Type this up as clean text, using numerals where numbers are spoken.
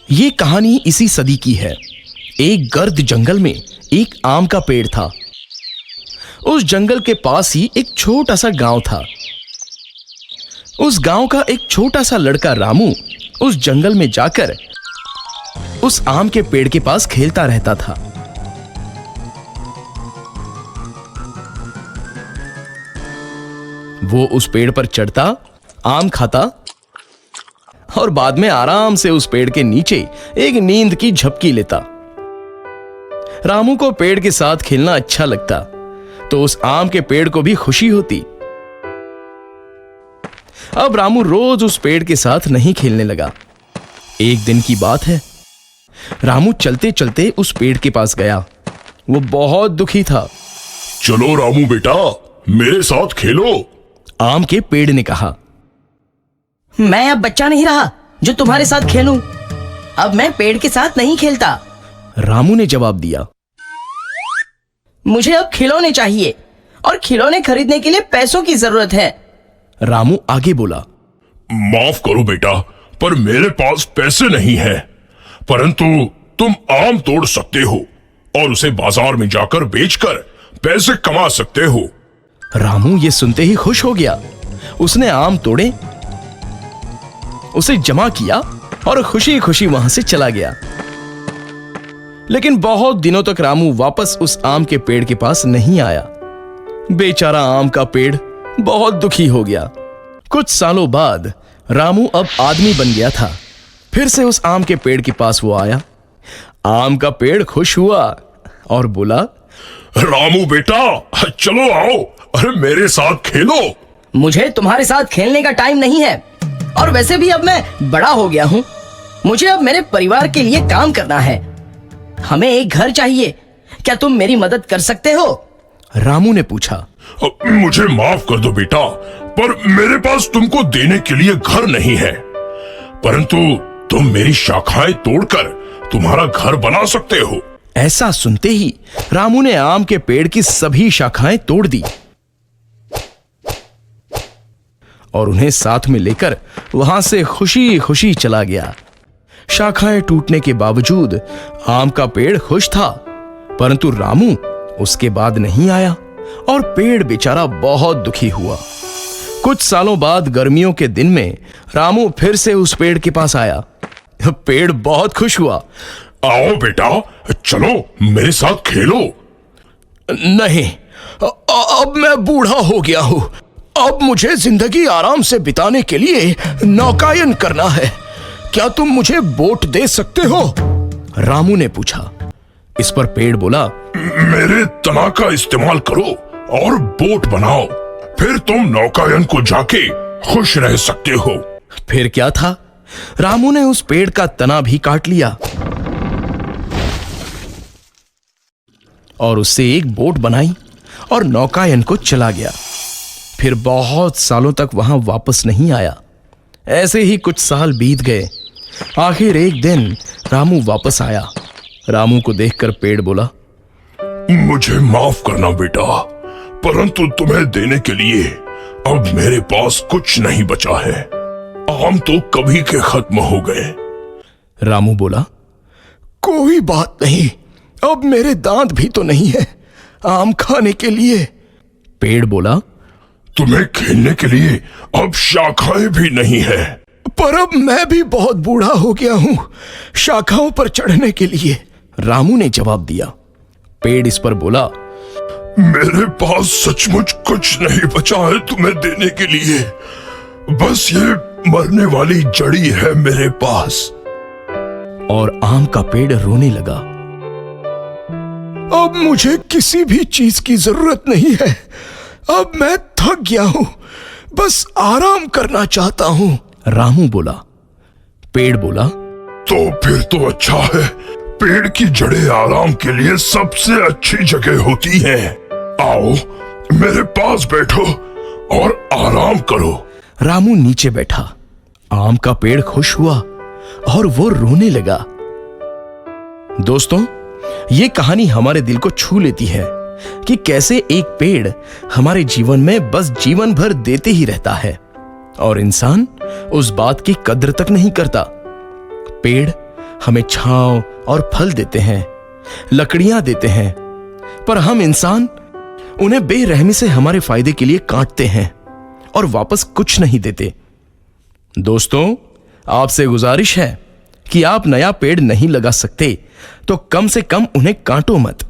ये कहानी इसी सदी की है। एक गर्द जंगल में एक आम का पेड़ था। उस जंगल के पास ही एक छोटा सा गांव था। उस गांव का एक छोटा सा लड़का रामू उस जंगल में जाकर उस आम के पेड़ के पास खेलता रहता था। वो उस पेड़ पर चढ़ता, आम खाता और बाद में आराम से उस पेड़ के नीचे एक नींद की झपकी लेता। रामू को पेड़ के साथ खेलना अच्छा लगता, तो उस आम के पेड़ को भी खुशी होती। अब रामू रोज उस पेड़ के साथ नहीं खेलने लगा। एक दिन की बात है, रामू चलते चलते उस पेड़ के पास गया। वो बहुत दुखी था। चलो रामू बेटा, मेरे साथ खेलो। आम के पेड़ ने कहा, मैं अब बच्चा नहीं रहा जो तुम्हारे साथ खेलूं। अब मैं पेड़ के साथ नहीं खेलता। रामू ने जवाब दिया, मुझे अब खिलौने चाहिए और खिलौने खरीदने के लिए पैसों की जरूरत है। रामू आगे बोला, माफ करो बेटा, पर मेरे पास पैसे नहीं हैं। परंतु तुम आम तोड़ सकते हो और उसे बाजार में जाकर बेचकर पैसे कमा सकते हो। रामू ये सुनते ही खुश हो गया। उसने आम तोड़े, उसे जमा किया और खुशी खुशी वहां से चला गया। लेकिन बहुत दिनों तक रामू वापस उस आम के पेड़ के पास नहीं आया। बेचारा आम का पेड़ बहुत दुखी हो गया। कुछ सालों बाद रामू अब आदमी बन गया था। फिर से उस आम के पेड़ के पास वो आया। आम का पेड़ खुश हुआ और बोला, रामू बेटा, चलो आओ, अरे मेरे साथ खेलो। मुझे तुम्हारे साथ खेलने का टाइम नहीं है, और वैसे भी अब मैं बड़ा हो गया हूँ। मुझे अब मेरे परिवार के लिए काम करना है। हमें एक घर चाहिए, क्या तुम मेरी मदद कर सकते हो? रामू ने पूछा। मुझे माफ कर दो बेटा, पर मेरे पास तुमको देने के लिए घर नहीं है। परंतु तुम मेरी शाखाएं तोड़कर तुम्हारा घर बना सकते हो। ऐसा सुनते ही रामू ने आम के पेड़ की सभी शाखाएं तोड़ दी और उन्हें साथ में लेकर वहां से खुशी खुशी चला गया। शाखाएं टूटने के बावजूद आम का पेड़ खुश था, परंतु रामू उसके बाद नहीं आया और पेड़ बेचारा बहुत दुखी हुआ। कुछ सालों बाद गर्मियों के दिन में रामू फिर से उस पेड़ के पास आया। पेड़ बहुत खुश हुआ। आओ बेटा, चलो मेरे साथ खेलो। नहीं, अब मैं बूढ़ा हो गया हूं। अब मुझे जिंदगी आराम से बिताने के लिए नौकायन करना है। क्या तुम मुझे बोट दे सकते हो? रामू ने पूछा। इस पर पेड़ बोला, मेरे तना का इस्तेमाल करो और बोट बनाओ, फिर तुम नौकायन को जाके खुश रह सकते हो। फिर क्या था, रामू ने उस पेड़ का तना भी काट लिया और उससे एक बोट बनाई और नौकायन को चला गया। फिर बहुत सालों तक वहां वापस नहीं आया। ऐसे ही कुछ साल बीत गए। आखिर एक दिन रामू वापस आया। रामू को देखकर पेड़ बोला, मुझे माफ करना बेटा, परंतु तुम्हें देने के लिए अब मेरे पास कुछ नहीं बचा है। आम तो कभी के खत्म हो गए। रामू बोला, कोई बात नहीं, अब मेरे दांत भी तो नहीं है आम खाने के लिए। पेड़ बोला, तुम्हें खेलने के लिए अब शाखाएं भी नहीं है। पर अब मैं भी बहुत बूढ़ा हो गया हूं शाखाओं पर चढ़ने के लिए। रामू ने जवाब दिया। पेड़ इस पर बोला, मेरे पास सचमुच कुछ नहीं बचा है तुम्हें देने के लिए। बस ये मरने वाली जड़ी है मेरे पास। और आम का पेड़ रोने लगा। अब मुझे किसी भी चीज की जरूरत नहीं है। अब मैं थक गया हूं, बस आराम करना चाहता हूं। रामू बोला। पेड़ बोला, तो फिर तो अच्छा है। पेड़ की जड़ें आराम के लिए सबसे अच्छी जगह होती हैं। आओ मेरे पास बैठो और आराम करो। रामू नीचे बैठा। आम का पेड़ खुश हुआ और वो रोने लगा। दोस्तों, ये कहानी हमारे दिल को छू लेती है कि कैसे एक पेड़ हमारे जीवन में बस जीवन भर देते ही रहता है और इंसान उस बात की कद्र तक नहीं करता। पेड़ हमें छांव और फल देते हैं, लकड़ियां देते हैं, पर हम इंसान उन्हें बेरहमी से हमारे फायदे के लिए काटते हैं और वापस कुछ नहीं देते। दोस्तों, आपसे गुजारिश है कि आप नया पेड़ नहीं लगा सकते तो कम से कम उन्हें काटो मत।